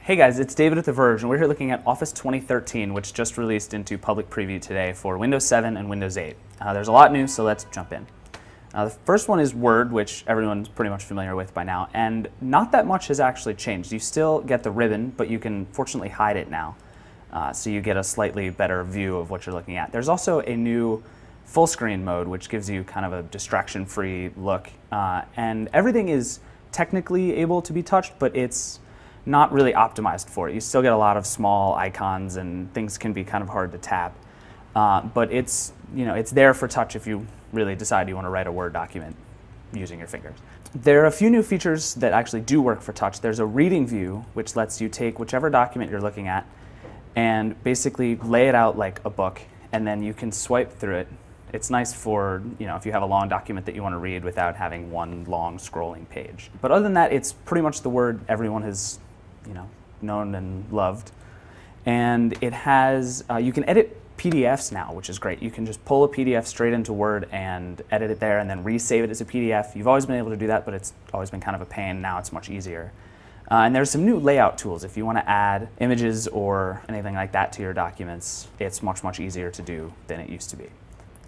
Hey guys, it's David at The Verge, and we're here looking at Office 2013, which just released into public preview today for Windows 7 and Windows 8. There's a lot new, so let's jump in. The first one is Word, which everyone's pretty much familiar with by now, and not that much has actually changed. You still get the ribbon, but you can fortunately hide it now, so you get a slightly better view of what you're looking at. There's also a new full screen mode, which gives you kind of a distraction-free look, and everything is technically able to be touched, but it's not really optimized for it. You still get a lot of small icons and things can be kind of hard to tap. But it's there for touch if you really decide you want to write a Word document using your fingers. There are a few new features that actually do work for touch. There's a reading view, which lets you take whichever document you're looking at and basically lay it out like a book, and then you can swipe through it. It's nice for, if you have a long document that you want to read without having one long scrolling page. But other than that, it's pretty much the Word everyone has known and loved. And it has, you can edit PDFs now, which is great. You can just pull a PDF straight into Word and edit it there and then resave it as a PDF. You've always been able to do that, but it's always been kind of a pain. Now it's much easier. And there's some new layout tools. If you want to add images or anything like that to your documents, it's much, much easier to do than it used to be.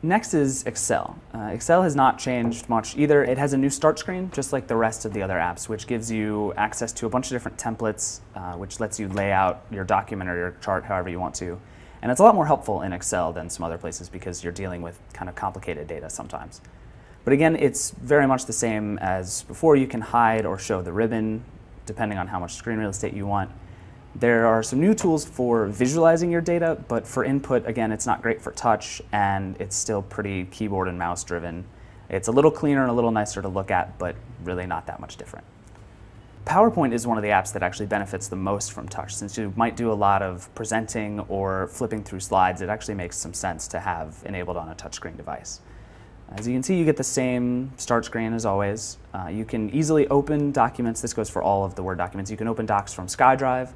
Next is Excel. Excel has not changed much either. It has a new start screen, just like the rest of the other apps, which gives you access to a bunch of different templates, which lets you lay out your document or your chart however you want to. And it's a lot more helpful in Excel than some other places because you're dealing with kind of complicated data sometimes. But again, it's very much the same as before. You can hide or show the ribbon, depending on how much screen real estate you want. There are some new tools for visualizing your data, but for input, again, it's not great for touch, and it's still pretty keyboard and mouse driven. It's a little cleaner and a little nicer to look at, but really not that much different. PowerPoint is one of the apps that actually benefits the most from touch. Since you might do a lot of presenting or flipping through slides, it actually makes some sense to have enabled on a touchscreen device. As you can see, you get the same start screen as always. You can easily open documents. This goes for all of the Word documents. You can open docs from SkyDrive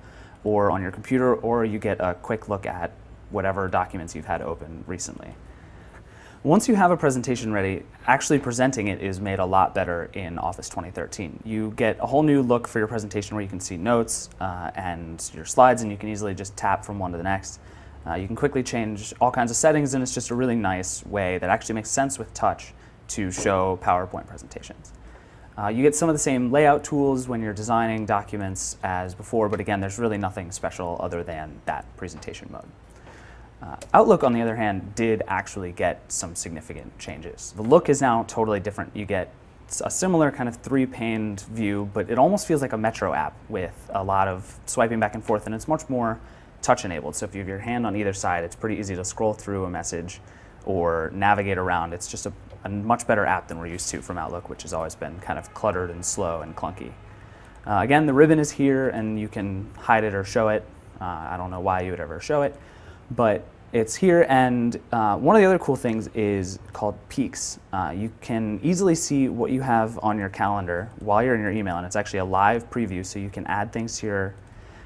or on your computer, or you get a quick look at whatever documents you've had open recently. Once you have a presentation ready, actually presenting it is made a lot better in Office 2013. You get a whole new look for your presentation where you can see notes and your slides, and you can easily just tap from one to the next. You can quickly change all kinds of settings, and it's just a really nice way that actually makes sense with touch to show PowerPoint presentations. You get some of the same layout tools when you're designing documents as before, but again, there's really nothing special other than that presentation mode. Outlook, on the other hand, did actually get some significant changes. The look is now totally different. You get a similar kind of three-paned view, but it almost feels like a Metro app with a lot of swiping back and forth, and it's much more touch-enabled. So if you have your hand on either side, it's pretty easy to scroll through a message or navigate around. It's just a much better app than we're used to from Outlook, which has always been kind of cluttered and slow and clunky. Again, the ribbon is here, and you can hide it or show it. I don't know why you would ever show it, but it's here. And one of the other cool things is called Peeks. You can easily see what you have on your calendar while you're in your email, and it's actually a live preview, so you can add things to your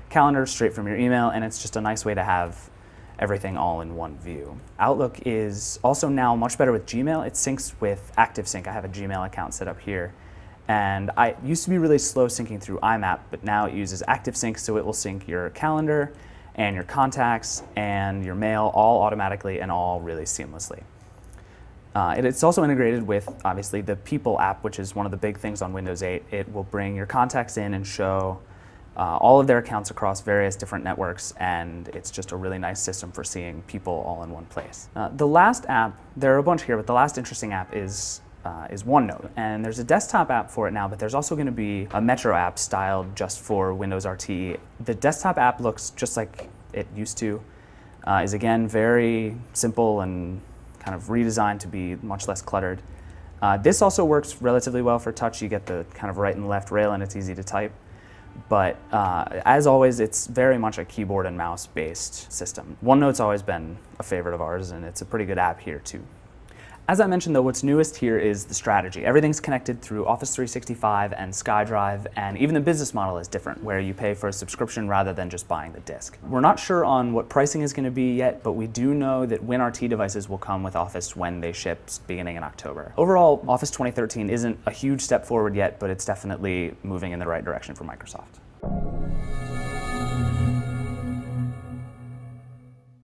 calendar straight from your email, and it's just a nice way to have everything all in one view. Outlook is also now much better with Gmail. It syncs with ActiveSync. I have a Gmail account set up here, and it used to be really slow syncing through IMAP, but now it uses ActiveSync, so it will sync your calendar and your contacts and your mail all automatically and all really seamlessly. It's also integrated with, obviously, the People app, which is one of the big things on Windows 8. It will bring your contacts in and show all of their accounts across various different networks, and it's just a really nice system for seeing people all in one place. The last app, there are a bunch here, but the last interesting app is OneNote, and there's a desktop app for it now, but there's also going to be a Metro app styled just for Windows RT. The desktop app looks just like it used to, is again very simple and kind of redesigned to be much less cluttered. This also works relatively well for touch. You get the kind of right and left rail, and it's easy to type. But as always, it's very much a keyboard and mouse based system. OneNote's always been a favorite of ours, and it's a pretty good app here too. As I mentioned though, what's newest here is the strategy. Everything's connected through Office 365 and SkyDrive, and even the business model is different, where you pay for a subscription rather than just buying the disk. We're not sure on what pricing is going to be yet, but we do know that WinRT devices will come with Office when they ship beginning in October. Overall, Office 2013 isn't a huge step forward yet, but it's definitely moving in the right direction for Microsoft.